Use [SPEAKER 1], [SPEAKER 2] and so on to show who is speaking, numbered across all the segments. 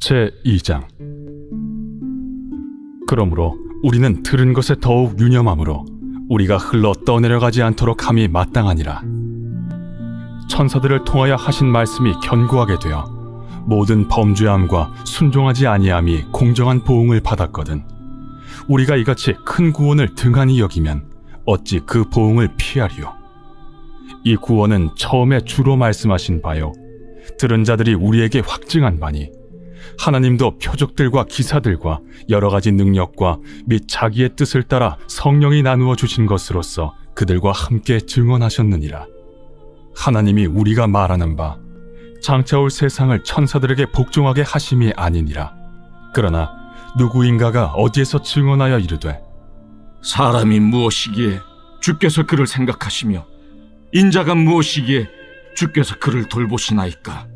[SPEAKER 1] 제2장. 그러므로 우리는 들은 것에 더욱 유념하므로 우리가 흘러 떠내려가지 않도록 함이 마땅하니라. 천사들을 통하여 하신 말씀이 견고하게 되어 모든 범죄함과 순종하지 아니함이 공정한 보응을 받았거든. 우리가 이같이 큰 구원을 등한히 여기면 어찌 그 보응을 피하리요. 이 구원은 처음에 주로 말씀하신 바요, 들은 자들이 우리에게 확증한 바니, 하나님도 표적들과 기사들과 여러 가지 능력과 및 자기의 뜻을 따라 성령이 나누어 주신 것으로서 그들과 함께 증언하셨느니라. 하나님이 우리가 말하는 바 장차 올 세상을 천사들에게 복종하게 하심이 아니니라. 그러나 누구인가가 어디에서 증언하여 이르되,
[SPEAKER 2] 사람이 무엇이기에 주께서 그를 생각하시며 인자가 무엇이기에 주께서 그를 돌보시나이까.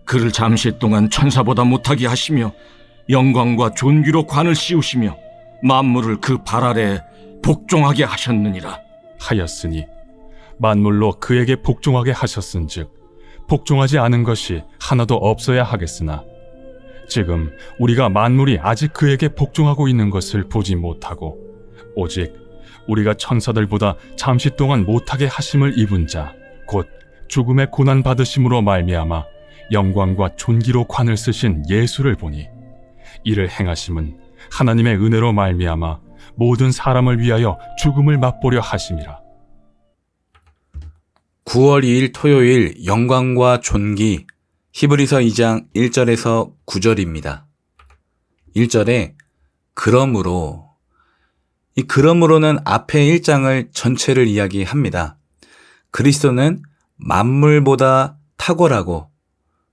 [SPEAKER 2] 그를 잠시 동안 천사보다 못하게 하시며 영광과 존귀로 관을 씌우시며 만물을 그 발 아래에 복종하게 하셨느니라
[SPEAKER 1] 하였으니, 만물로 그에게 복종하게 하셨은즉 복종하지 않은 것이 하나도 없어야 하겠으나, 지금 우리가 만물이 아직 그에게 복종하고 있는 것을 보지 못하고 오직 우리가 천사들보다 잠시 동안 못하게 하심을 입은 자, 곧 죽음의 고난 받으심으로 말미암아 영광과 존귀로 관을 쓰신 예수를 보니, 이를 행하심은 하나님의 은혜로 말미암아 모든 사람을 위하여 죽음을 맛보려 하심이라.
[SPEAKER 3] 9월 2일 토요일 영광과 존귀, 히브리서 2장 1절에서 9절입니다. 1절에 그러므로, 이 그러므로는 앞에 1장을 전체를 이야기합니다. 그리스도는 만물보다 탁월하고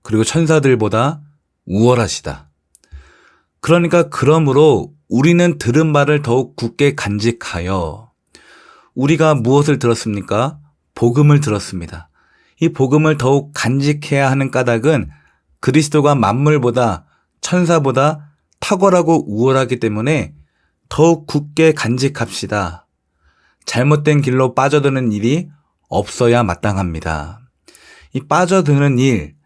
[SPEAKER 3] 그리고 천사들보다 우월하시다. 그러니까 그러므로 우리는 들은 바를 더욱 굳게 간직하여, 우리가 무엇을 들었습니까? 복음을 들었습니다. 이 복음을 더욱 간직해야 하는 까닭은 그리스도가 만물보다 천사보다 탁월하고 우월하기 때문에 더욱 굳게 간직합시다. 잘못된 길로 빠져드는 일이 없어야 마땅합니다. 이 빠져드는 일,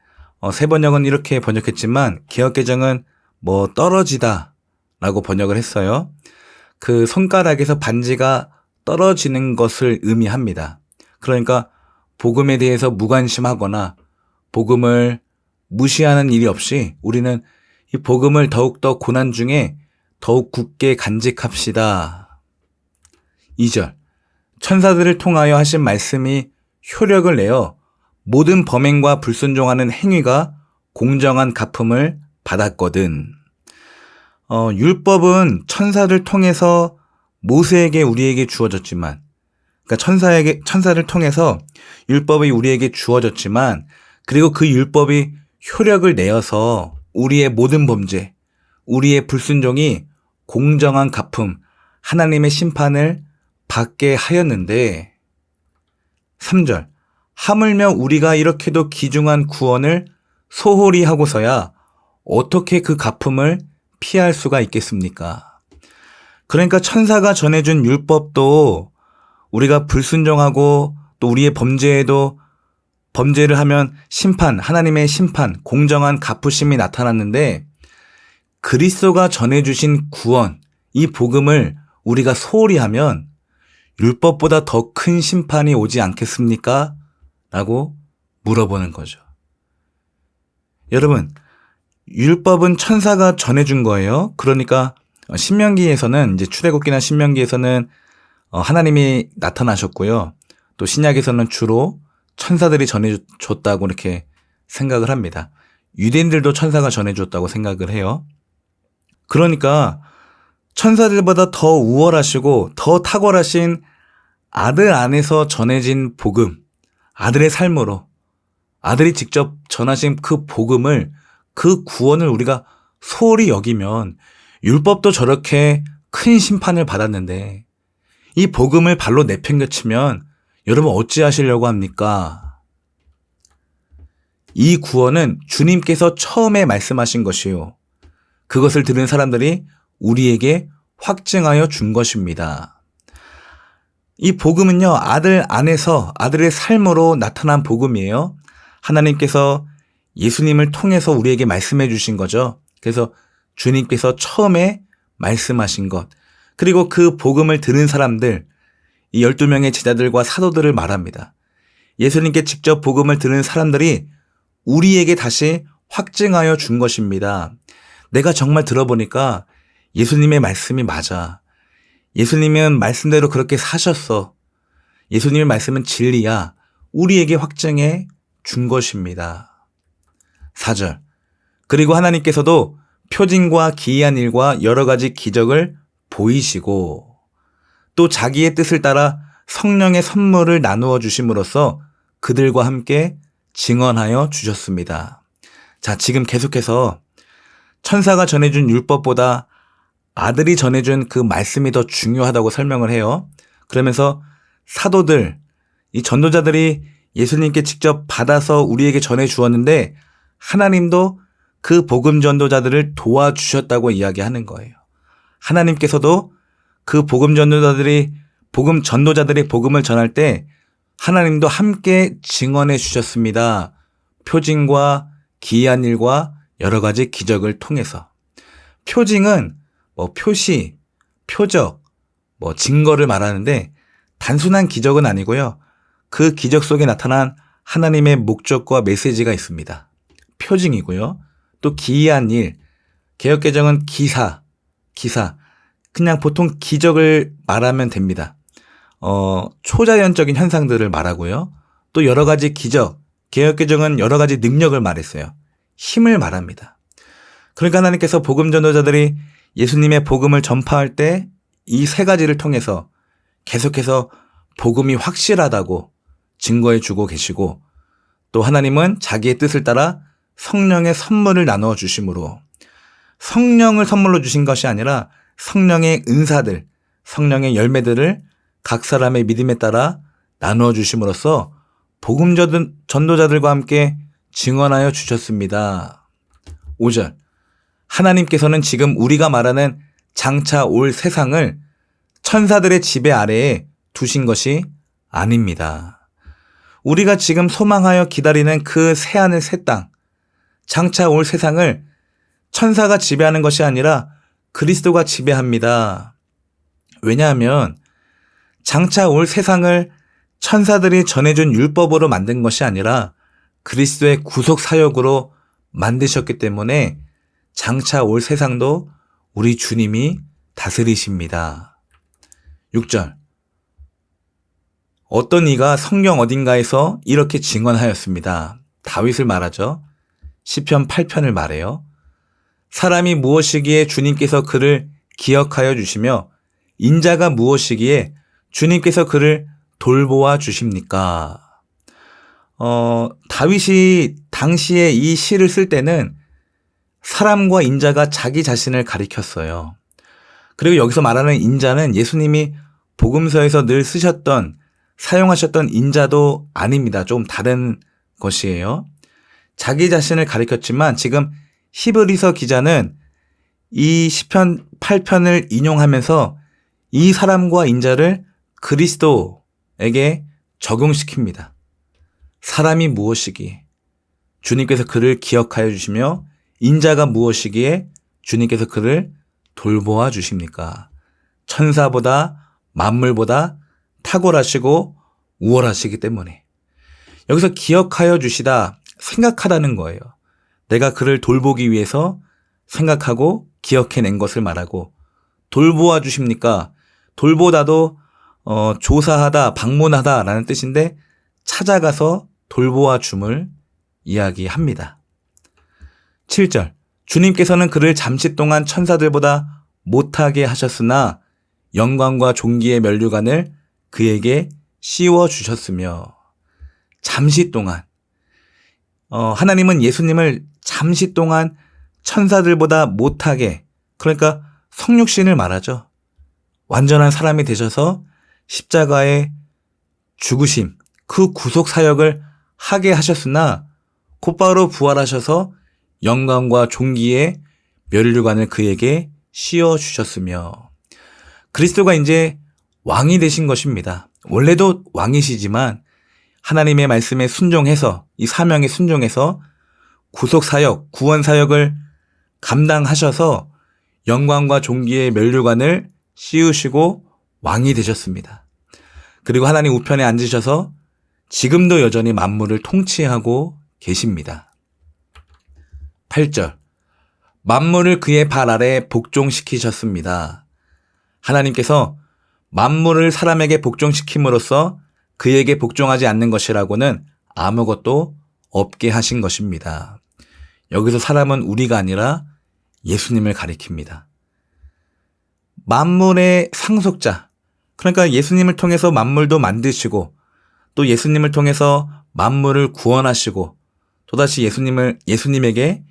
[SPEAKER 3] 세번역은 이렇게 번역했지만 개역개정은 떨어지다 라고 번역을 했어요. 그 손가락에서 반지가 떨어지는 것을 의미합니다. 그러니까 복음에 대해서 무관심하거나 복음을 무시하는 일이 없이 우리는 이 복음을 더욱더 고난 중에 더욱 굳게 간직합시다. 2절, 천사들을 통하여 하신 말씀이 효력을 내어 모든 범행과 불순종하는 행위가 공정한 갚음을 받았거든. 율법은 천사를 통해서 모세에게 우리에게 주어졌지만, 그러니까 천사를 통해서 율법이 우리에게 주어졌지만, 그리고 그 율법이 효력을 내어서 우리의 모든 범죄, 우리의 불순종이 공정한 갚음, 하나님의 심판을 받게 하였는데, 3절, 하물며 우리가 이렇게도 귀중한 구원을 소홀히 하고서야 어떻게 그 갚음을 피할 수가 있겠습니까? 그러니까 천사가 전해준 율법도 우리가 불순종하고 또 우리의 범죄를 하면 심판, 하나님의 심판, 공정한 갚으심이 나타났는데, 그리스도가 전해주신 구원, 이 복음을 우리가 소홀히 하면 율법보다 더 큰 심판이 오지 않겠습니까? 라고 물어보는 거죠. 여러분, 율법은 천사가 전해준 거예요. 그러니까 신명기에서는, 이제 출애굽기나 신명기에서는 하나님이 나타나셨고요. 또 신약에서는 주로 천사들이 전해줬다고 이렇게 생각을 합니다. 유대인들도 천사가 전해줬다고 생각을 해요. 그러니까 천사들보다 더 우월하시고 더 탁월하신 아들 안에서 전해진 복음, 아들의 삶으로 아들이 직접 전하신 그 복음을, 그 구원을 우리가 소홀히 여기면 율법도 저렇게 큰 심판을 받았는데 이 복음을 발로 내팽개치면 여러분 어찌하시려고 합니까? 이 구원은 주님께서 처음에 말씀하신 것이요, 그것을 들은 사람들이 우리에게 확증하여 준 것입니다. 이 복음은요, 아들 안에서 아들의 삶으로 나타난 복음이에요. 하나님께서 예수님을 통해서 우리에게 말씀해 주신 거죠. 그래서 주님께서 처음에 말씀하신 것, 그리고 그 복음을 들은 사람들, 이 12명의 제자들과 사도들을 말합니다. 예수님께 직접 복음을 들은 사람들이 우리에게 다시 확증하여 준 것입니다. 내가 정말 들어보니까 예수님의 말씀이 맞아. 예수님은 말씀대로 그렇게 사셨어. 예수님의 말씀은 진리야. 우리에게 확증해 준 것입니다. 4절. 그리고 하나님께서도 표징과 기이한 일과 여러 가지 기적을 보이시고 또 자기의 뜻을 따라 성령의 선물을 나누어 주심으로써 그들과 함께 증언하여 주셨습니다. 자, 지금 계속해서 천사가 전해준 율법보다 아들이 전해준 그 말씀이 더 중요하다고 설명을 해요. 그러면서 사도들, 이 전도자들이 예수님께 직접 받아서 우리에게 전해 주었는데 하나님도 그 복음 전도자들을 도와주셨다고 이야기하는 거예요. 하나님께서도 그 복음 전도자들이 복음을 전할 때 하나님도 함께 증언해 주셨습니다. 표징과 기이한 일과 여러 가지 기적을 통해서. 표징은 표시, 표적, 증거를 말하는데 단순한 기적은 아니고요. 그 기적 속에 나타난 하나님의 목적과 메시지가 있습니다. 표징이고요. 또 기이한 일, 개역개정은 기사. 그냥 보통 기적을 말하면 됩니다. 초자연적인 현상들을 말하고요. 또 여러 가지 기적, 개역개정은 여러 가지 능력을 말했어요. 힘을 말합니다. 그러니까 하나님께서 복음 전도자들이 예수님의 복음을 전파할 때 이 세 가지를 통해서 계속해서 복음이 확실하다고 증거해 주고 계시고 또 하나님은 자기의 뜻을 따라 성령의 선물을 나누어 주심으로 성령을 선물로 주신 것이 아니라 성령의 은사들, 성령의 열매들을 각 사람의 믿음에 따라 나누어 주심으로써 복음 전도자들과 함께 증언하여 주셨습니다. 5절. 하나님께서는 지금 우리가 말하는 장차 올 세상을 천사들의 지배 아래에 두신 것이 아닙니다. 우리가 지금 소망하여 기다리는 그 새하늘 새 땅, 장차 올 세상을 천사가 지배하는 것이 아니라 그리스도가 지배합니다. 왜냐하면 장차 올 세상을 천사들이 전해준 율법으로 만든 것이 아니라 그리스도의 구속 사역으로 만드셨기 때문에 장차 올 세상도 우리 주님이 다스리십니다. 6절. 어떤 이가 성경 어딘가에서 이렇게 증언하였습니다. 다윗을 말하죠. 시편 8편을 말해요. 사람이 무엇이기에 주님께서 그를 기억하여 주시며 인자가 무엇이기에 주님께서 그를 돌보아 주십니까? 다윗이 당시에 이 시를 쓸 때는 사람과 인자가 자기 자신을 가리켰어요. 그리고 여기서 말하는 인자는 예수님이 복음서에서 늘 사용하셨던 인자도 아닙니다. 좀 다른 것이에요. 자기 자신을 가리켰지만 지금 히브리서 기자는 이 시편 8편을 인용하면서 이 사람과 인자를 그리스도에게 적용시킵니다. 사람이 무엇이기에 주님께서 그를 기억하여 주시며 인자가 무엇이기에 주님께서 그를 돌보아 주십니까? 천사보다 만물보다 탁월하시고 우월하시기 때문에 여기서 기억하여 주시다, 생각하다는 거예요. 내가 그를 돌보기 위해서 생각하고 기억해낸 것을 말하고 돌보아 주십니까? 돌보다도 조사하다, 방문하다 라는 뜻인데 찾아가서 돌보아 줌을 이야기합니다. 7절. 주님께서는 그를 잠시 동안 천사들보다 못하게 하셨으나 영광과 존귀의 면류관을 그에게 씌워 주셨으며 잠시 동안 하나님은 예수님을 잠시 동안 천사들보다 못하게, 그러니까 성육신을 말하죠. 완전한 사람이 되셔서 십자가의 죽으심, 그 구속 사역을 하게 하셨으나 곧바로 부활하셔서 영광과 존귀의 면류관을 그에게 씌워 주셨으며 그리스도가 이제 왕이 되신 것입니다. 원래도 왕이시지만 하나님의 말씀에 순종해서 이 사명에 순종해서 구속 사역, 구원 사역을 감당하셔서 영광과 존귀의 면류관을 씌우시고 왕이 되셨습니다. 그리고 하나님 우편에 앉으셔서 지금도 여전히 만물을 통치하고 계십니다. 8절. 만물을 그의 발 아래 복종시키셨습니다. 하나님께서 만물을 사람에게 복종시킴으로써 그에게 복종하지 않는 것이라고는 아무것도 없게 하신 것입니다. 여기서 사람은 우리가 아니라 예수님을 가리킵니다. 만물의 상속자, 그러니까 예수님을 통해서 만물도 만드시고 또 예수님을 통해서 만물을 구원하시고 또다시 예수님에게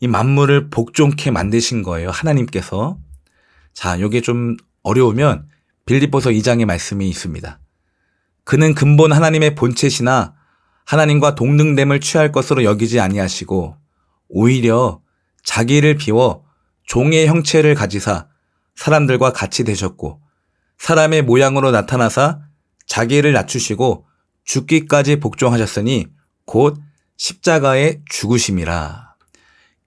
[SPEAKER 3] 이 만물을 복종케 만드신 거예요. 하나님께서. 자, 요게 좀 어려우면 빌립보서 2장의 말씀이 있습니다. 그는 근본 하나님의 본체시나 하나님과 동등됨을 취할 것으로 여기지 아니하시고 오히려 자기를 비워 종의 형체를 가지사 사람들과 같이 되셨고 사람의 모양으로 나타나사 자기를 낮추시고 죽기까지 복종하셨으니 곧 십자가에 죽으심이라.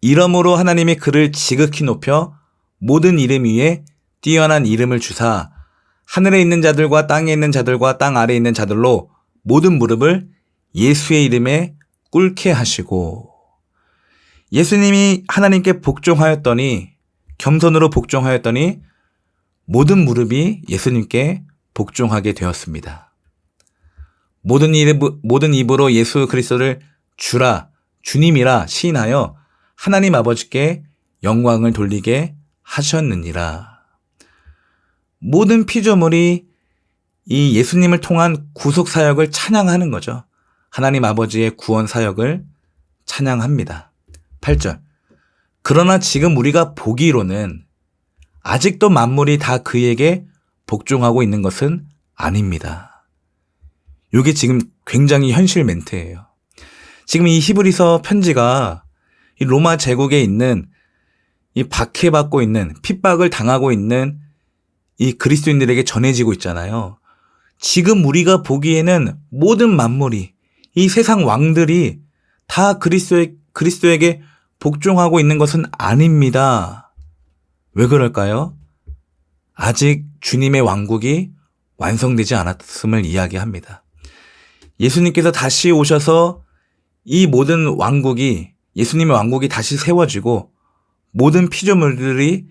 [SPEAKER 3] 이러므로 하나님이 그를 지극히 높여 모든 이름 위에 뛰어난 이름을 주사 하늘에 있는 자들과 땅에 있는 자들과 땅 아래에 있는 자들로 모든 무릎을 예수의 이름에 꿇게 하시고. 예수님이 하나님께 복종하였더니, 겸손으로 복종하였더니 모든 무릎이 예수님께 복종하게 되었습니다. 모든 입으로 예수 그리스도를 주라, 주님이라 시인하여 하나님 아버지께 영광을 돌리게 하셨느니라. 모든 피조물이 이 예수님을 통한 구속 사역을 찬양하는 거죠. 하나님 아버지의 구원 사역을 찬양합니다. 8절. 그러나 지금 우리가 보기로는 아직도 만물이 다 그에게 복종하고 있는 것은 아닙니다. 이게 지금 굉장히 현실 멘트예요. 지금 이 히브리서 편지가 이 로마 제국에 있는 이 박해받고 있는 핍박을 당하고 있는 이 그리스도인들에게 전해지고 있잖아요. 지금 우리가 보기에는 모든 만물이 이 세상 왕들이 다 그리스도에게 복종하고 있는 것은 아닙니다. 왜 그럴까요? 아직 주님의 왕국이 완성되지 않았음을 이야기합니다. 예수님께서 다시 오셔서 이 모든 왕국이 예수님의 왕국이 다시 세워지고 모든 피조물들이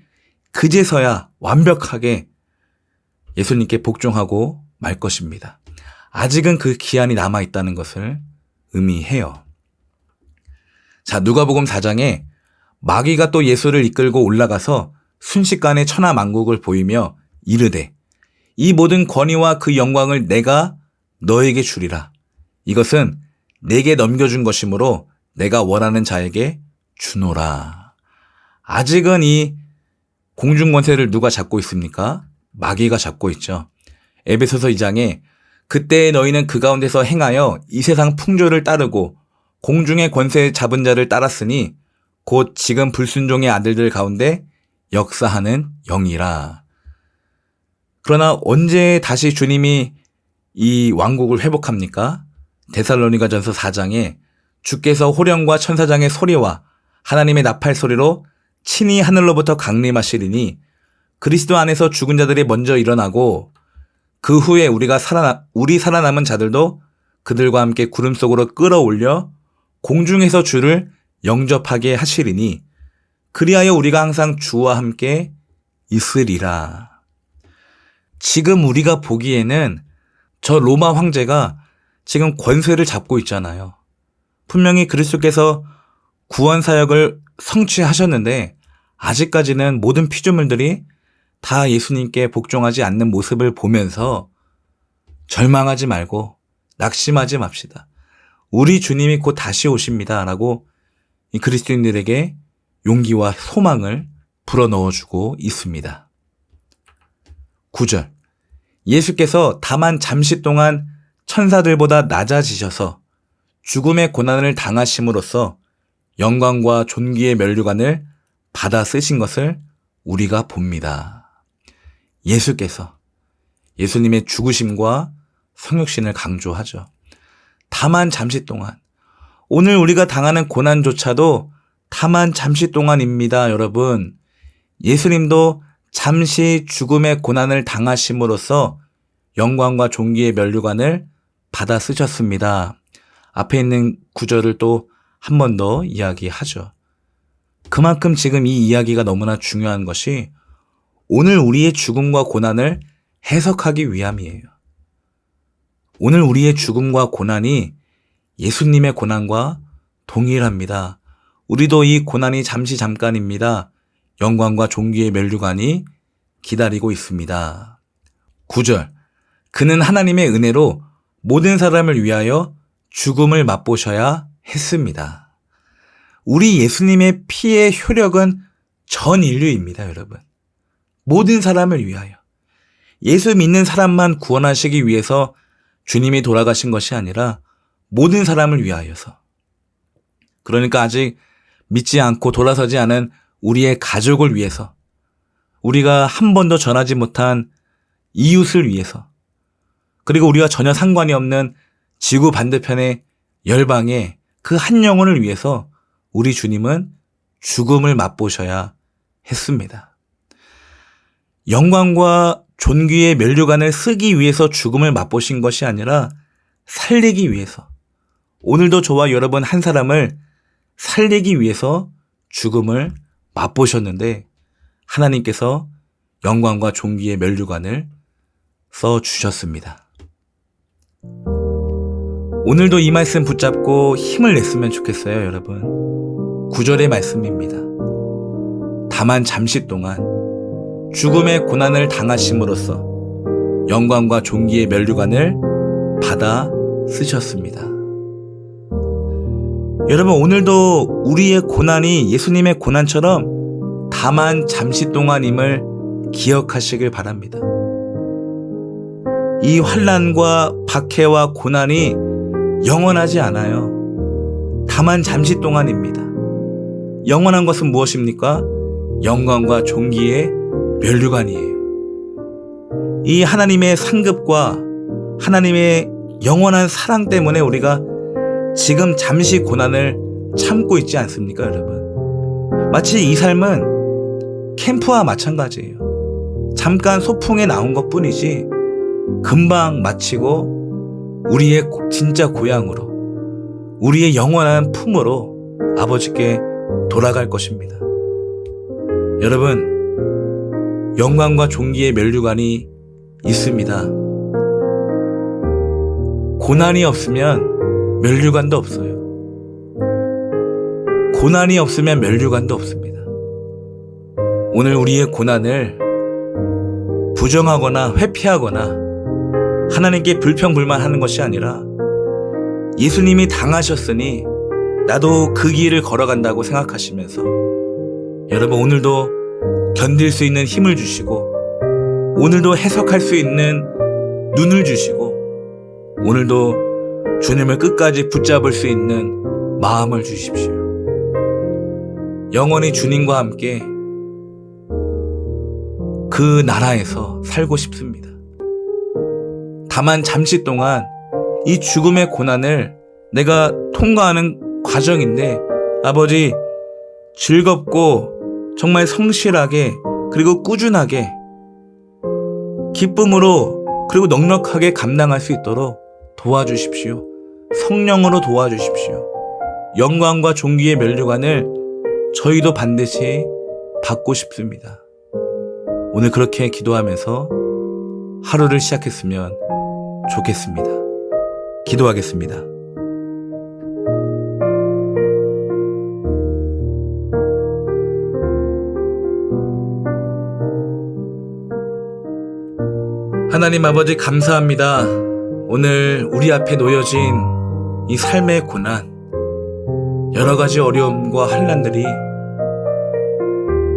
[SPEAKER 3] 그제서야 완벽하게 예수님께 복종하고 말 것입니다. 아직은 그 기한이 남아있다는 것을 의미해요. 자, 누가복음 4장에 마귀가 또 예수를 이끌고 올라가서 순식간에 천하만국을 보이며 이르되 이 모든 권위와 그 영광을 내가 너에게 주리라. 이것은 내게 넘겨준 것이므로 내가 원하는 자에게 주노라. 아직은 이 공중권세를 누가 잡고 있습니까? 마귀가 잡고 있죠. 에베소서 2장에 그때 너희는 그 가운데서 행하여 이 세상 풍조를 따르고 공중의 권세 잡은 자를 따랐으니 곧 지금 불순종의 아들들 가운데 역사하는 영이라. 그러나 언제 다시 주님이 이 왕국을 회복합니까? 데살로니가전서 4장에 주께서 호령과 천사장의 소리와 하나님의 나팔 소리로 친히 하늘로부터 강림하시리니 그리스도 안에서 죽은 자들이 먼저 일어나고 그 후에 우리 살아남은 자들도 그들과 함께 구름 속으로 끌어올려 공중에서 주를 영접하게 하시리니 그리하여 우리가 항상 주와 함께 있으리라. 지금 우리가 보기에는 저 로마 황제가 지금 권세를 잡고 있잖아요. 분명히 그리스도께서 구원 사역을 성취하셨는데 아직까지는 모든 피조물들이 다 예수님께 복종하지 않는 모습을 보면서 절망하지 말고 낙심하지 맙시다. 우리 주님이 곧 다시 오십니다. 라고 이 그리스도인들에게 용기와 소망을 불어넣어주고 있습니다. 9절. 예수께서 다만 잠시 동안 천사들보다 낮아지셔서 죽음의 고난을 당하심으로써 영광과 존귀의 면류관을 받아 쓰신 것을 우리가 봅니다. 예수께서 예수님의 죽으심과 성육신을 강조하죠. 다만 잠시 동안 오늘 우리가 당하는 고난조차도 다만 잠시 동안입니다, 여러분. 예수님도 잠시 죽음의 고난을 당하심으로써 영광과 존귀의 면류관을 받아 쓰셨습니다. 앞에 있는 구절을 또 한 번 더 이야기하죠. 그만큼 지금 이 이야기가 너무나 중요한 것이 오늘 우리의 죽음과 고난을 해석하기 위함이에요. 오늘 우리의 죽음과 고난이 예수님의 고난과 동일합니다. 우리도 이 고난이 잠시 잠깐입니다. 영광과 존귀의 면류관이 기다리고 있습니다. 9절. 그는 하나님의 은혜로 모든 사람을 위하여 죽음을 맛보셔야 했습니다. 우리 예수님의 피의 효력은 전 인류입니다, 여러분. 모든 사람을 위하여. 예수 믿는 사람만 구원하시기 위해서 주님이 돌아가신 것이 아니라 모든 사람을 위하여서. 그러니까 아직 믿지 않고 돌아서지 않은 우리의 가족을 위해서, 우리가 한 번도 전하지 못한 이웃을 위해서, 그리고 우리와 전혀 상관이 없는 지구 반대편의 열방의 그 한 영혼을 위해서 우리 주님은 죽음을 맛보셔야 했습니다. 영광과 존귀의 면류관을 쓰기 위해서 죽음을 맛보신 것이 아니라 살리기 위해서, 오늘도 저와 여러분 한 사람을 살리기 위해서 죽음을 맛보셨는데 하나님께서 영광과 존귀의 면류관을 써주셨습니다. 오늘도 이 말씀 붙잡고 힘을 냈으면 좋겠어요, 여러분. 9절의 말씀입니다. 다만 잠시 동안 죽음의 고난을 당하심으로써 영광과 존귀의 면류관을 받아 쓰셨습니다. 여러분, 오늘도 우리의 고난이 예수님의 고난처럼 다만 잠시 동안임을 기억하시길 바랍니다. 이 환난과 박해와 고난이 영원하지 않아요. 다만 잠시 동안입니다. 영원한 것은 무엇입니까? 영광과 존귀의 면류관이에요. 이 하나님의 상급과 하나님의 영원한 사랑 때문에 우리가 지금 잠시 고난을 참고 있지 않습니까, 여러분? 마치 이 삶은 캠프와 마찬가지예요. 잠깐 소풍에 나온 것뿐이지 금방 마치고 우리의 진짜 고향으로, 우리의 영원한 품으로 아버지께 돌아갈 것입니다. 여러분, 영광과 존귀의 면류관이 있습니다. 고난이 없으면 면류관도 없어요. 고난이 없으면 면류관도 없습니다. 오늘 우리의 고난을 부정하거나 회피하거나 하나님께 불평불만하는 것이 아니라 예수님이 당하셨으니 나도 그 길을 걸어간다고 생각하시면서 여러분, 오늘도 견딜 수 있는 힘을 주시고, 오늘도 해석할 수 있는 눈을 주시고, 오늘도 주님을 끝까지 붙잡을 수 있는 마음을 주십시오. 영원히 주님과 함께 그 나라에서 살고 싶습니다. 다만 잠시 동안 이 죽음의 고난을 내가 통과하는 과정인데 아버지, 즐겁고 정말 성실하게 그리고 꾸준하게 기쁨으로 그리고 넉넉하게 감당할 수 있도록 도와주십시오. 성령으로 도와주십시오. 영광과 존귀의 면류관을 저희도 반드시 받고 싶습니다. 오늘 그렇게 기도하면서 하루를 시작했으면 좋겠습니다. 기도하겠습니다. 하나님 아버지, 감사합니다. 오늘 우리 앞에 놓여진 이 삶의 고난, 여러 가지 어려움과 환난들이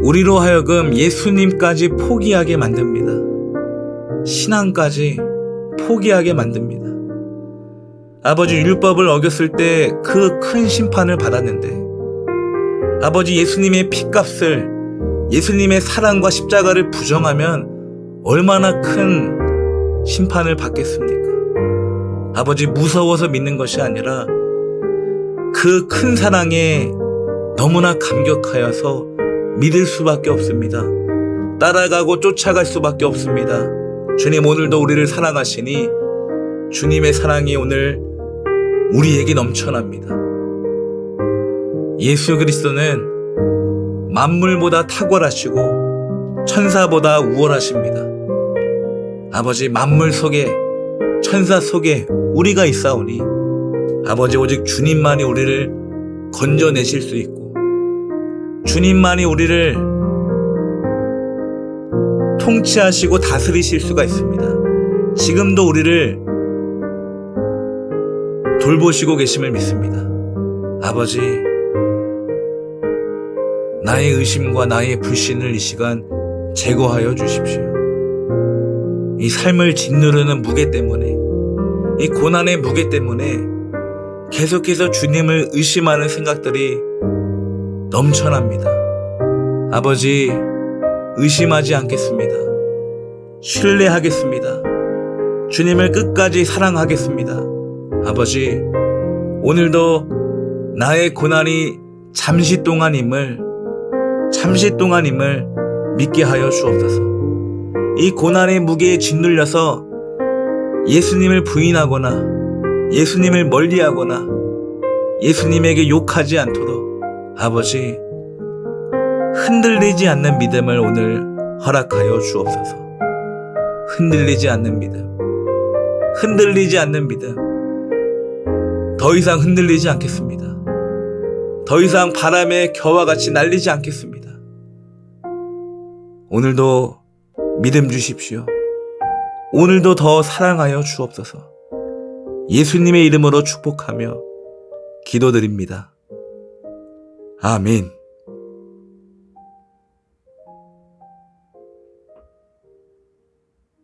[SPEAKER 3] 우리로 하여금 예수님까지 포기하게 만듭니다. 신앙까지 포기하게 만듭니다. 아버지, 율법을 어겼을 때 그 큰 심판을 받았는데 아버지, 예수님의 피값을, 예수님의 사랑과 십자가를 부정하면 얼마나 큰 심판을 받겠습니까? 아버지, 무서워서 믿는 것이 아니라 그 큰 사랑에 너무나 감격하여서 믿을 수밖에 없습니다. 따라가고 쫓아갈 수밖에 없습니다. 주님 오늘도 우리를 사랑하시니 주님의 사랑이 오늘 우리에게 넘쳐납니다. 예수 그리스도는 만물보다 탁월하시고 천사보다 우월하십니다. 아버지, 만물 속에 천사 속에 우리가 있사오니 아버지, 오직 주님만이 우리를 건져내실 수 있고 주님만이 우리를 통치하시고 다스리실 수가 있습니다. 지금도 우리를 돌보시고 계심을 믿습니다. 아버지, 나의 의심과 나의 불신을 이 시간 제거하여 주십시오. 이 삶을 짓누르는 무게 때문에, 이 고난의 무게 때문에 계속해서 주님을 의심하는 생각들이 넘쳐납니다. 아버지, 의심하지 않겠습니다. 신뢰하겠습니다. 주님을 끝까지 사랑하겠습니다. 아버지, 오늘도 나의 고난이 잠시 동안임을 믿게 하여 주옵소서. 이 고난의 무게에 짓눌려서 예수님을 부인하거나 예수님을 멀리하거나 예수님에게 욕하지 않도록 아버지, 흔들리지 않는 믿음을 오늘 허락하여 주옵소서. 흔들리지 않는 믿음, 더 이상 흔들리지 않겠습니다. 더 이상 바람의 겨와 같이 날리지 않겠습니다. 오늘도 믿음 주십시오. 오늘도 더 사랑하여 주옵소서. 예수님의 이름으로 축복하며 기도드립니다. 아멘.